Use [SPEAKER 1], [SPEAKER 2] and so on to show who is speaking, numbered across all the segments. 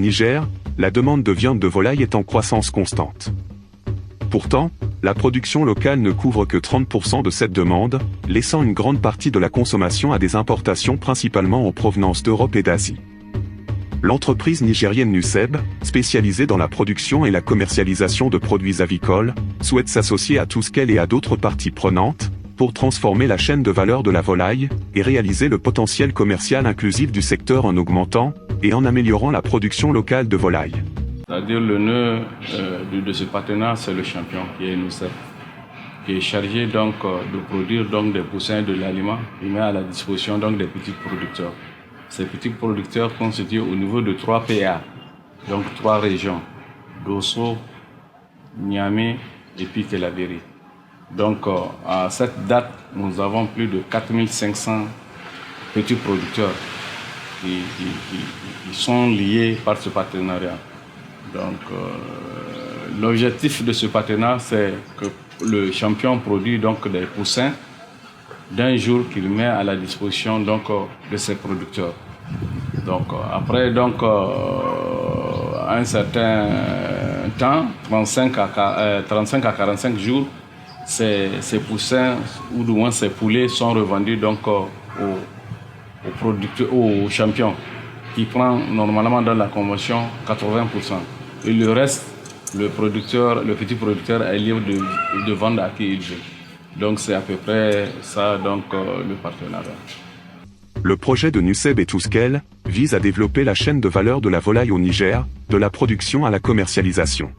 [SPEAKER 1] Niger, la demande de viande de volaille est en croissance constante. Pourtant, la production locale ne couvre que 30% de cette demande, laissant une grande partie de la consommation à des importations principalement en provenance d'Europe et d'Asie. L'entreprise nigérienne Nuceb, spécialisée dans la production et la commercialisation de produits avicoles, souhaite s'associer à Touskel et à d'autres parties prenantes, pour transformer la chaîne de valeur de la volaille, et réaliser le potentiel commercial inclusif du secteur en augmentant, et en améliorant la production locale de volaille.
[SPEAKER 2] C'est-à-dire le nœud de ce partenaire, c'est le champion qui est Nuceb, qui est chargé donc de produire donc des poussins de l'aliment. Il met à la disposition donc des petits producteurs. Ces petits producteurs constitués au niveau de 3 PA, donc 3 régions, Dosso, Niamey et puis Tillabéri. Donc à cette date, nous avons plus de 4500 petits producteurs qui sont liés par ce partenariat. Donc, l'objectif de ce partenariat, c'est que le champion produit donc des poussins d'un jour qu'il met à la disposition donc, de ses producteurs. Donc, après donc, un certain temps, 35 à 45 jours, ces poussins, ou du moins ces poulets, sont revendus donc, au champion, qui prend normalement dans la convention 80%. Et le reste, le petit producteur est libre de vendre à qui il veut. Donc c'est à peu près ça donc, le partenariat.
[SPEAKER 1] Le projet de Nuceb et Touskel vise à développer la chaîne de valeur de la volaille au Niger, de la production à la commercialisation.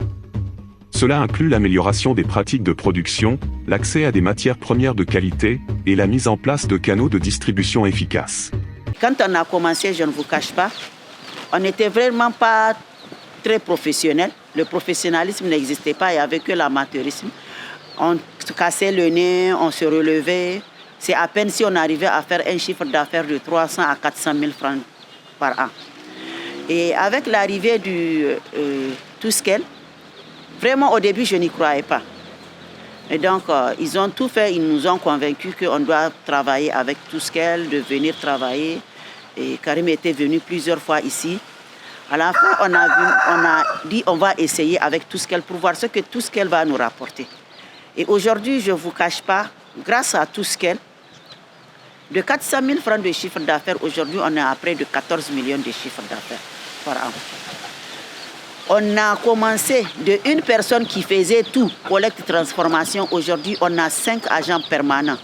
[SPEAKER 1] Cela inclut l'amélioration des pratiques de production, l'accès à des matières premières de qualité et la mise en place de canaux de distribution efficaces.
[SPEAKER 3] Quand on a commencé, je ne vous cache pas, on n'était vraiment pas très professionnel. Le professionnalisme n'existait pas, il n'y avait que l'amateurisme. On se cassait le nez, on se relevait. C'est à peine si on arrivait à faire un chiffre d'affaires de 300 à 400 000 francs par an. Et avec l'arrivée du Touskel, vraiment au début je n'y croyais pas. Et donc ils ont tout fait, ils nous ont convaincus qu'on doit travailler avec Touskel, de venir travailler. Et Karim était venu plusieurs fois ici. À la fin, on a dit on va essayer avec Touskel pour voir ce que Touskel va nous rapporter. Et aujourd'hui, je ne vous cache pas, grâce à Touskel, de 400 000 francs de chiffre d'affaires, aujourd'hui, on est à près de 14 millions de chiffre d'affaires par an. On a commencé de une personne qui faisait tout, collecte, transformation. Aujourd'hui, on a 5 agents permanents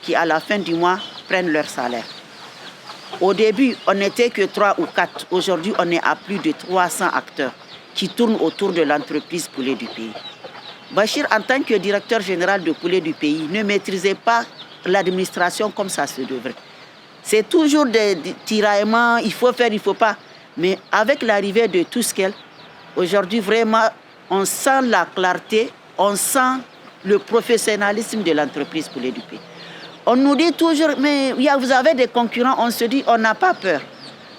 [SPEAKER 3] qui, à la fin du mois, prennent leur salaire. Au début, on n'était que 3 ou 4. Aujourd'hui, on est à plus de 300 acteurs qui tournent autour de l'entreprise poulet du pays. Bachir, en tant que directeur général de poulet du pays, ne maîtrisait pas l'administration comme ça se devrait. C'est toujours des tiraillements, il faut faire, il ne faut pas. Mais avec l'arrivée de Touskel, aujourd'hui, vraiment, on sent la clarté, on sent le professionnalisme de l'entreprise poulet du pays. On nous dit toujours, mais vous avez des concurrents, on se dit, on n'a pas peur.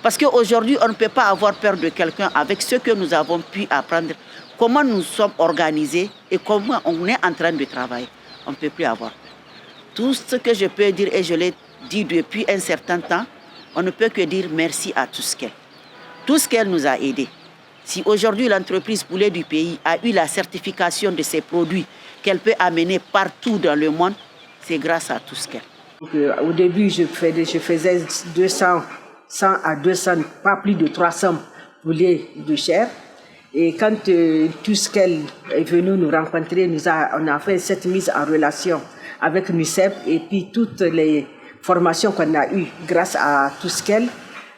[SPEAKER 3] Parce qu'aujourd'hui, on ne peut pas avoir peur de quelqu'un avec ce que nous avons pu apprendre, comment nous sommes organisés et comment on est en train de travailler. On ne peut plus avoir peur. Tout ce que je peux dire, et je l'ai dit depuis un certain temps, on ne peut que dire merci à Touskel. Touskel nous a aidés. Si aujourd'hui l'entreprise poulet du pays a eu la certification de ses produits qu'elle peut amener partout dans le monde, c'est grâce à Touskel.
[SPEAKER 4] Au début, je faisais 200, 100 à 200, pas plus de 300 poulets de chair. Et quand Touskel est venu nous rencontrer, on a fait cette mise en relation avec Nuceb et puis toutes les formations qu'on a eues grâce à Touskel.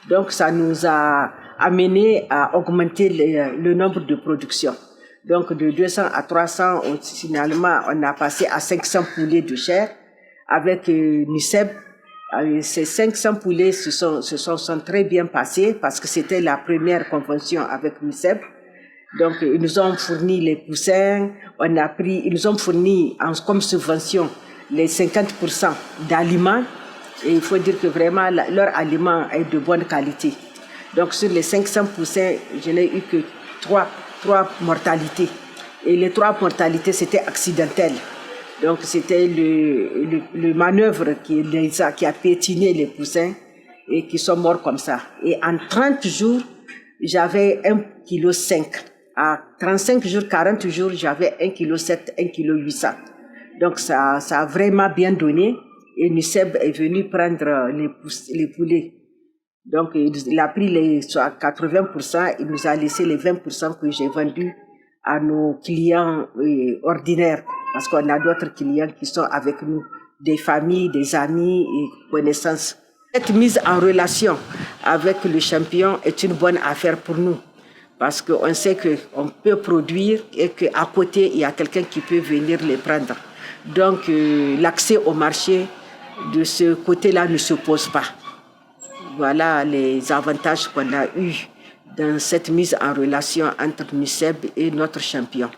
[SPEAKER 4] Donc ça nous a amené à augmenter le nombre de productions. Donc de 200 à 300, finalement, on a passé à 500 poulets de chair avec Nuceb. Ces 500 poulets se sont très bien passés parce que c'était la première convention avec Nuceb. Donc ils nous ont fourni les poussins, ils nous ont fourni comme subvention les 50% d'aliments. Et il faut dire que vraiment leur aliment est de bonne qualité. Donc sur les 500 poussins, je n'ai eu que 3 mortalités. Et les 3 mortalités, c'était accidentel. Donc c'était le manœuvre qui a piétiné les poussins et qui sont morts comme ça. Et en 30 jours, j'avais 1,5 kg. À 35 jours, 40 jours, j'avais 1,7 kg, 1,8 kg. Donc ça a vraiment bien donné. Et Niceb est venu prendre les poulets. Donc il a pris les 80%, il nous a laissé les 20% que j'ai vendus à nos clients ordinaires. Parce qu'on a d'autres clients qui sont avec nous, des familles, des amis et connaissances. Cette mise en relation avec le champion est une bonne affaire pour nous. Parce qu'on sait qu'on peut produire et qu'à côté, il y a quelqu'un qui peut venir les prendre. Donc, l'accès au marché de ce côté-là ne se pose pas. Voilà les avantages qu'on a eus dans cette mise en relation entre Niceb et notre champion.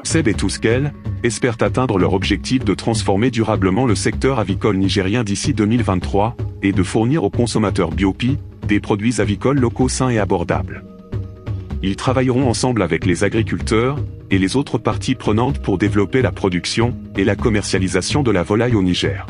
[SPEAKER 1] Niceb et Touskel espèrent atteindre leur objectif de transformer durablement le secteur avicole nigérien d'ici 2023 et de fournir aux consommateurs Biopi des produits avicoles locaux sains et abordables. Ils travailleront ensemble avec les agriculteurs et les autres parties prenantes pour développer la production et la commercialisation de la volaille au Niger.